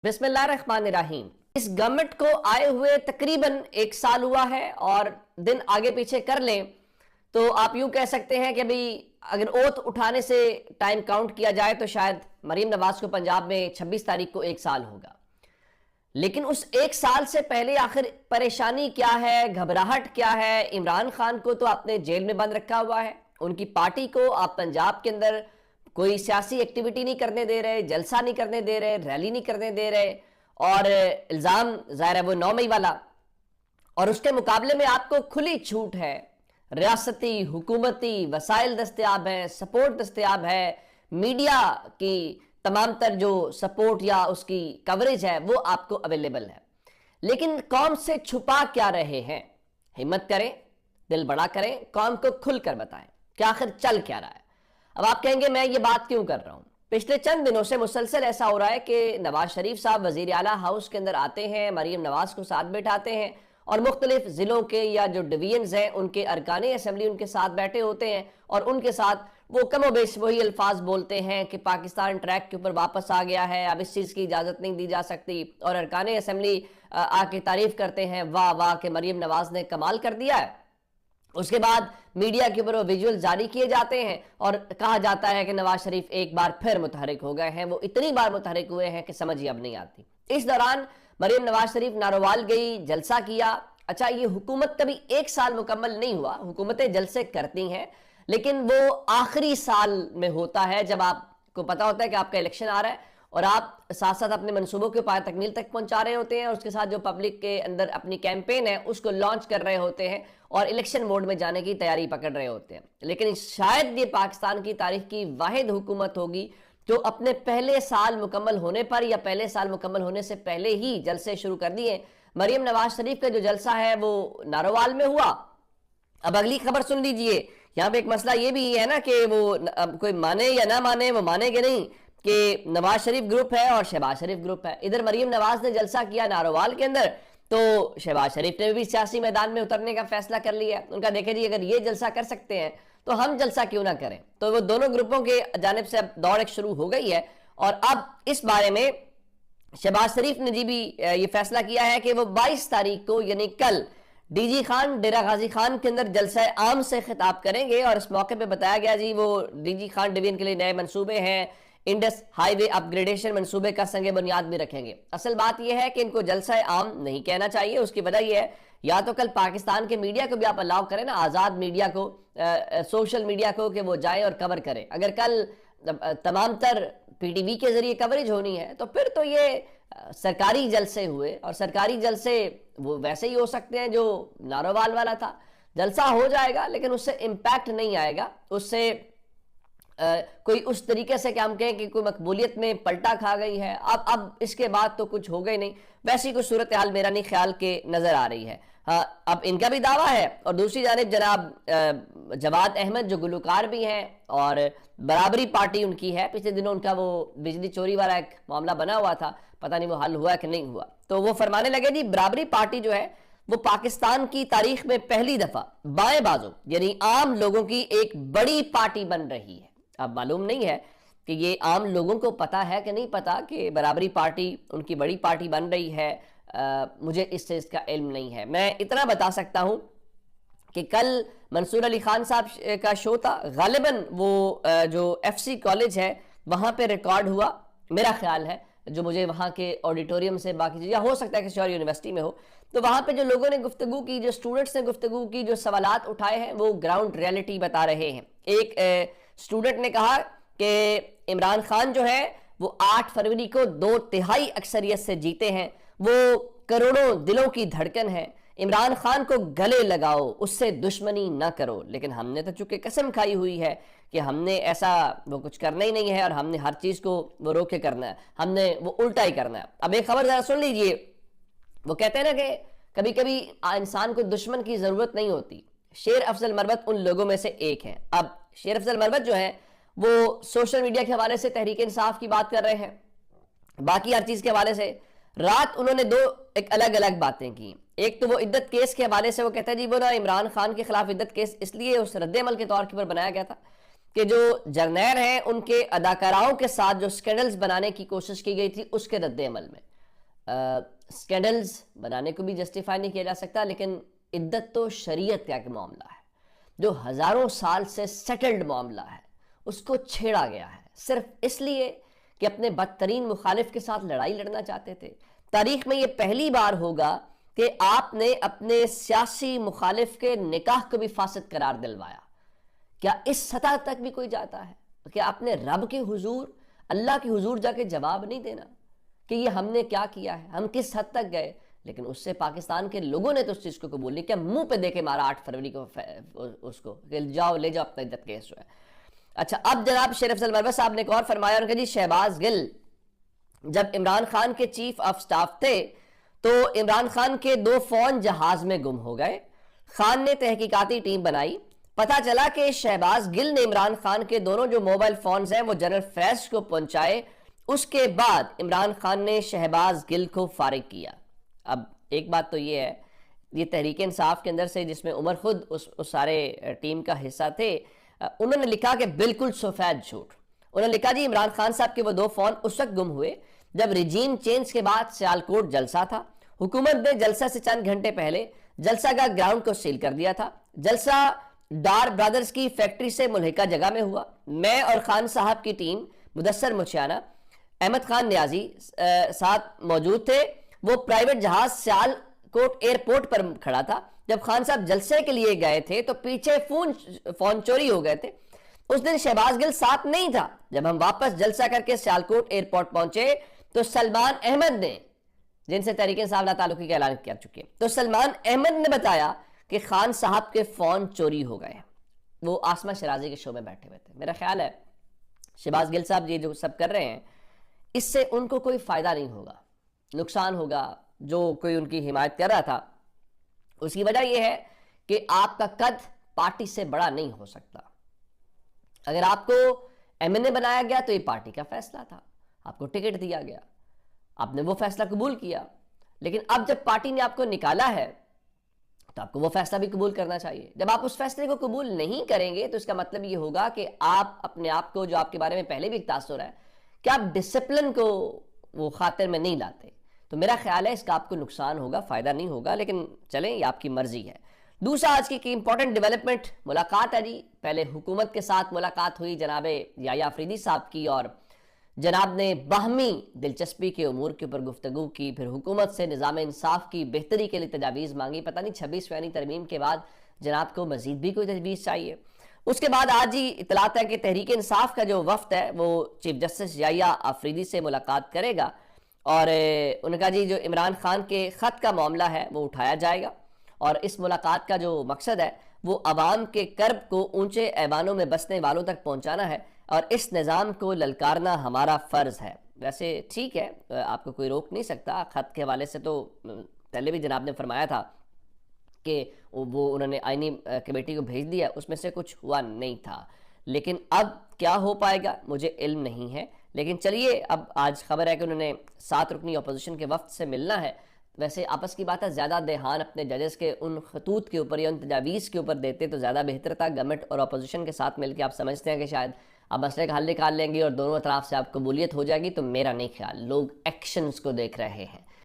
بسم اللہ الرحمن الرحیم۔ اس گورنمنٹ کو آئے ہوئے تقریباً 1 سال ہوا ہے، اور دن آگے پیچھے کر لیں تو آپ یوں کہہ سکتے ہیں کہ اگر اوتھ اٹھانے سے ٹائم کاؤنٹ کیا جائے تو شاید مریم نواز کو پنجاب میں 26 تاریخ کو 1 سال ہوگا۔ لیکن اس 1 سال سے پہلے آخر پریشانی کیا ہے، گھبراہٹ کیا ہے؟ عمران خان کو تو آپ نے جیل میں بند رکھا ہوا ہے، ان کی پارٹی کو آپ پنجاب کے اندر کوئی سیاسی ایکٹیویٹی نہیں کرنے دے رہے، جلسہ نہیں کرنے دے رہے، ریلی نہیں کرنے دے رہے، اور الزام ظاہر ہے وہ 9 مئی والا، اور اس کے مقابلے میں آپ کو کھلی چھوٹ ہے، ریاستی حکومتی وسائل دستیاب ہیں، سپورٹ دستیاب ہے، میڈیا کی تمام تر جو سپورٹ یا اس کی کوریج ہے وہ آپ کو اویلیبل ہے۔ لیکن قوم سے چھپا کیا رہے ہیں؟ ہمت کریں، دل بڑا کریں، قوم کو کھل کر بتائیں کہ آخر چل کیا رہا ہے۔ اب آپ کہیں گے میں یہ بات کیوں کر رہا ہوں؟ پچھلے چند دنوں سے مسلسل ایسا ہو رہا ہے کہ نواز شریف صاحب وزیر اعلیٰ ہاؤس کے اندر آتے ہیں، مریم نواز کو ساتھ بیٹھاتے ہیں، اور مختلف ضلعوں کے یا جو ڈویژنز ہیں ان کے ارکان اسمبلی ان کے ساتھ بیٹھے ہوتے ہیں، اور ان کے ساتھ وہ کم و بیش وہی الفاظ بولتے ہیں کہ پاکستان ٹریک کے اوپر واپس آ گیا ہے، اب اس چیز کی اجازت نہیں دی جا سکتی، اور ارکان اسمبلی آ کے تعریف کرتے ہیں، واہ واہ کہ مریم نواز نے کمال کر دیا ہے۔ اس کے بعد میڈیا کے اوپر وہ ویژول جاری کیے جاتے ہیں اور کہا جاتا ہے کہ نواز شریف ایک بار پھر متحرک ہو گئے ہیں، وہ اتنی بار متحرک ہوئے ہیں کہ سمجھ ہی اب نہیں آتی۔ اس دوران مریم نواز شریف نارووال گئی، جلسہ کیا۔ اچھا، یہ حکومت کبھی 1 سال مکمل نہیں ہوا، حکومتیں جلسے کرتی ہیں، لیکن وہ آخری سال میں ہوتا ہے جب آپ کو پتا ہوتا ہے کہ آپ کا الیکشن آ رہا ہے، اور آپ ساتھ ساتھ اپنے منصوبوں کے پائے تکمیل تک پہنچا رہے ہوتے ہیں، اور اس کے ساتھ جو پبلک کے اندر اپنی کیمپین ہے اس کو لانچ کر رہے ہوتے ہیں، اور الیکشن موڈ میں جانے کی تیاری پکڑ رہے ہوتے ہیں۔ لیکن شاید یہ پاکستان کی تاریخ کی واحد حکومت ہوگی جو اپنے پہلے سال مکمل ہونے پر یا پہلے سال مکمل ہونے سے پہلے ہی جلسے شروع کر دیے۔ مریم نواز شریف کا جو جلسہ ہے وہ نارووال میں ہوا۔ اب اگلی خبر سن لیجئے، یہاں پہ ایک مسئلہ یہ بھی ہے نا کہ وہ کوئی مانے یا نہ مانے، وہ مانے گے نہیں کہ نواز شریف گروپ ہے اور شہباز شریف گروپ ہے۔ ادھر مریم نواز نے جلسہ کیا نارووال کے اندر، تو شہباز شریف نے بھی سیاسی میدان میں اترنے کا فیصلہ کر لیا۔ ان کا دیکھیں جی اگر یہ جلسہ کر سکتے ہیں تو ہم جلسہ کیوں نہ کریں؟ تو وہ دونوں گروپوں کے جانب سے اب دوڑ ایک شروع ہو گئی ہے، اور اب اس بارے میں شہباز شریف نے جی بھی یہ فیصلہ کیا ہے کہ وہ 22 تاریخ کو یعنی کل ڈی جی خان ڈیرہ غازی خان کے اندر جلسہ عام سے خطاب کریں گے، اور اس موقع پہ بتایا گیا جی وہ ڈی جی خان ڈویژن کے لیے نئے منصوبے ہیں، انڈس ہائی وے اپ گریڈیشن منصوبے کا سنگ بنیاد بھی رکھیں گے۔ اصل بات یہ ہے کہ ان کو جلسہ عام نہیں کہنا چاہیے، اس کی وجہ یہ ہے یا تو کل پاکستان کے میڈیا کو بھی آپ الاؤ کریں نا، آزاد میڈیا کو، سوشل میڈیا کو، کہ وہ جائیں اور کور کریں۔ اگر کل تمام تر پی ٹی وی کے ذریعے کوریج ہونی ہے تو پھر تو یہ سرکاری جلسے ہوئے، اور سرکاری جلسے وہ ویسے ہی ہو سکتے ہیں جو نارووال والا تھا، جلسہ ہو جائے گا لیکن اس سے امپیکٹ نہیں آئے گا، اس سے کوئی اس طریقے سے کہ ہم کہیں کہ کوئی مقبولیت میں پلٹا کھا گئی ہے۔ اب اس کے بعد تو کچھ ہو گئی نہیں، ویسی کوئی صورتحال میرا نہیں خیال کے نظر آ رہی ہے۔ اب ان کا بھی دعویٰ ہے، اور دوسری جانب جناب جواد احمد جو گلوکار بھی ہیں اور برابری پارٹی ان کی ہے، پچھلے دنوں ان کا وہ بجلی چوری والا ایک معاملہ بنا ہوا تھا، پتہ نہیں وہ حل ہوا کہ نہیں ہوا، تو وہ فرمانے لگے جی برابری پارٹی جو ہے وہ پاکستان کی تاریخ میں پہلی دفعہ بائیں بازو یعنی عام لوگوں کی ایک بڑی پارٹی بن رہی ہے۔ اب معلوم نہیں ہے کہ یہ عام لوگوں کو پتا ہے کہ نہیں پتا کہ برابری پارٹی ان کی بڑی پارٹی بن رہی ہے، مجھے اس سے اس کا علم نہیں ہے۔ میں اتنا بتا سکتا ہوں کہ کل منصور علی خان صاحب کا شو تھا، غالباً وہ جو ایف سی کالج ہے وہاں پہ ریکارڈ ہوا، میرا خیال ہے، جو مجھے وہاں کے آڈیٹوریم سے باقی یا ہو سکتا ہے کسی اور یونیورسٹی میں ہو، تو وہاں پہ جو لوگوں نے گفتگو کی، جو سٹوڈنٹس نے گفتگو کی، جو سوالات اٹھائے ہیں وہ گراؤنڈ ریالٹی بتا رہے ہیں۔ ایک سٹوڈنٹ نے کہا کہ عمران خان جو ہے وہ 8 فروری کو 2/3 اکثریت سے جیتے ہیں، وہ کروڑوں دلوں کی دھڑکن ہے، عمران خان کو گلے لگاؤ، اس سے دشمنی نہ کرو۔ لیکن ہم نے تو چونکہ قسم کھائی ہوئی ہے کہ ہم نے ایسا وہ کچھ کرنا ہی نہیں ہے، اور ہم نے ہر چیز کو وہ روک کے کرنا ہے، ہم نے وہ الٹا ہی کرنا ہے۔ اب ایک خبر ذرا سن لیجئے، وہ کہتے ہیں نا کہ کبھی کبھی انسان کو دشمن کی ضرورت نہیں ہوتی۔ شیر افضل مروت ان لوگوں میں سے ایک ہیں۔ اب شیر افضل مروت جو ہیں وہ سوشل میڈیا کے حوالے سے تحریک انصاف کی بات کر رہے ہیں، باقی ہر چیز کے حوالے سے رات انہوں نے 2 ایک الگ الگ باتیں کی۔ ایک تو وہ عدت کیس کے حوالے سے وہ کہتا ہے جی وہ نا عمران خان کے خلاف عدت کیس اس لیے اس رد عمل کے طور پر بنایا گیا تھا کہ جو جرنیل ہیں ان کے اداکاراؤں کے ساتھ جو سکینڈلز بنانے کی کوشش کی گئی تھی اس کے رد عمل میں اسکینڈلز بنانے کو بھی جسٹیفائی نہیں کیا جا سکتا، لیکن عدت تو شریعت کا ایک معاملہ ہے جو ہزاروں سال سے سیٹلڈ معاملہ ہے، اس کو چھیڑا گیا ہے صرف اس لیے کہ اپنے بدترین مخالف کے ساتھ لڑائی لڑنا چاہتے تھے۔ تاریخ میں یہ پہلی بار ہوگا کہ آپ نے اپنے سیاسی مخالف کے نکاح کو بھی فاسد قرار دلوایا۔ کیا اس سطح تک بھی کوئی جاتا ہے کہ آپ نے رب کے حضور، اللہ کے حضور جا کے جواب نہیں دینا کہ یہ ہم نے کیا کیا ہے، ہم کس حد تک گئے؟ لیکن اس سے پاکستان کے لوگوں نے تو اس چیز کو قبول نہیں کیا، منہ پہ دے کے مارا 8 فروری کو اس کو کہ جاؤ لے جاؤ اپنا عدت کیس جو ہے۔ اچھا، اب جناب شیر افضل مربع صاحب نے ایک اور فرمایا، ان کا جی شہباز گل جب عمران خان کے چیف آف سٹاف تھے تو عمران خان کے 2 فون جہاز میں گم ہو گئے۔ خان نے تحقیقاتی ٹیم بنائی، پتہ چلا کہ شہباز گل نے عمران خان کے دونوں جو موبائل فونز ہیں وہ جنرل فیض کو پہنچائے۔ اس کے بعد عمران خان نے شہباز گل کو فارغ کیا۔ اب ایک بات تو یہ ہے، یہ تحریک انصاف کے اندر سے جس میں عمر خود اس سارے ٹیم کا حصہ تھے، انہوں نے لکھا کہ بالکل سفید جھوٹ۔ انہوں نے لکھا جی عمران خان صاحب کے وہ 2 فون اس وقت گم ہوئے جب رجیم چینج کے بعد سیالکوٹ جلسہ تھا۔ حکومت نے جلسہ سے چند گھنٹے پہلے جلسہ کا گراؤنڈ کو سیل کر دیا تھا۔ جلسہ ڈار برادرز کی فیکٹری سے ملحقہ جگہ میں ہوا۔ میں اور خان صاحب کی ٹیم، مدثر مچھیانہ، احمد خان نیازی ساتھ موجود تھے۔ وہ پرائیویٹ جہاز سیالکوٹ ایئرپورٹ پر کھڑا تھا۔ جب خان صاحب جلسے کے لیے گئے تھے تو پیچھے فون چوری ہو گئے تھے۔ اس دن شہباز گل ساتھ نہیں تھا۔ جب ہم واپس جلسہ کر کے سیالکوٹ ایئرپورٹ پہنچے تو سلمان احمد نے، جن سے تحریک انصاف لا تعلقی کا اعلان کر چکے، تو سلمان احمد نے بتایا کہ خان صاحب کے فون چوری ہو گئے۔ وہ آسمہ شرازی کے شو میں بیٹھے ہوئے تھے۔ میرا خیال ہے شہباز گل صاحب یہ جو سب کر رہے ہیں اس سے ان کو کوئی فائدہ نہیں ہوگا، نقصان ہوگا۔ جو کوئی ان کی حمایت کر رہا تھا اس کی وجہ یہ ہے کہ آپ کا قد پارٹی سے بڑا نہیں ہو سکتا۔ اگر آپ کو ایم این اے بنایا گیا تو یہ پارٹی کا فیصلہ تھا، آپ کو ٹکٹ دیا گیا، آپ نے وہ فیصلہ قبول کیا، لیکن اب جب پارٹی نے آپ کو نکالا ہے تو آپ کو وہ فیصلہ بھی قبول کرنا چاہیے۔ جب آپ اس فیصلے کو قبول نہیں کریں گے تو اس کا مطلب یہ ہوگا کہ آپ اپنے آپ کو، جو آپ کے بارے میں پہلے بھی ایک تاثر ہے کہ آپ ڈسپلن کو وہ خاطر میں نہیں لاتے، تو میرا خیال ہے اس کا آپ کو نقصان ہوگا، فائدہ نہیں ہوگا، لیکن چلیں یہ آپ کی مرضی ہے۔ دوسرا آج کی امپورٹنٹ ڈیولپمنٹ ملاقات ہے جی۔ پہلے حکومت کے ساتھ ملاقات ہوئی جناب یحییٰ آفریدی صاحب کی، اور جناب نے باہمی دلچسپی کے امور کے اوپر گفتگو کی، پھر حکومت سے نظام انصاف کی بہتری کے لیے تجاویز مانگی۔ پتہ نہیں 26 فیانی ترمیم کے بعد جناب کو مزید بھی کوئی تجویز چاہیے۔ اس کے بعد آج ہی اطلاعات ہے کہ تحریک انصاف کا جو وفد ہے وہ چیف جسٹس یحییٰ آفریدی سے ملاقات کرے گا، اور ان کا جی جو عمران خان کے خط کا معاملہ ہے وہ اٹھایا جائے گا، اور اس ملاقات کا جو مقصد ہے وہ عوام کے کرب کو اونچے ایوانوں میں بسنے والوں تک پہنچانا ہے، اور اس نظام کو للکارنا ہمارا فرض ہے۔ ویسے ٹھیک ہے، آپ کو کوئی روک نہیں سکتا۔ خط کے حوالے سے تو پہلے بھی جناب نے فرمایا تھا کہ وہ انہوں نے آئینی کمیٹی کو بھیج دیا، اس میں سے کچھ ہوا نہیں تھا، لیکن اب کیا ہو پائے گا مجھے علم نہیں ہے۔ لیکن چلیے، اب آج خبر ہے کہ انہوں نے 7 رکنی اپوزیشن کے وفد سے ملنا ہے۔ ویسے آپس کی بات ہے، زیادہ دھیان اپنے ججز کے ان خطوط کے اوپر یا ان تجاویز کے اوپر دیتے تو زیادہ بہتر تھا۔ گورنمنٹ اور اپوزیشن کے ساتھ مل کے آپ سمجھتے ہیں کہ شاید آپ مسئلے کا حل نکال لیں گے اور دونوں طرف سے آپ قبولیت ہو جائے گی، تو میرا نہیں خیال، لوگ ایکشنز کو دیکھ رہے ہیں۔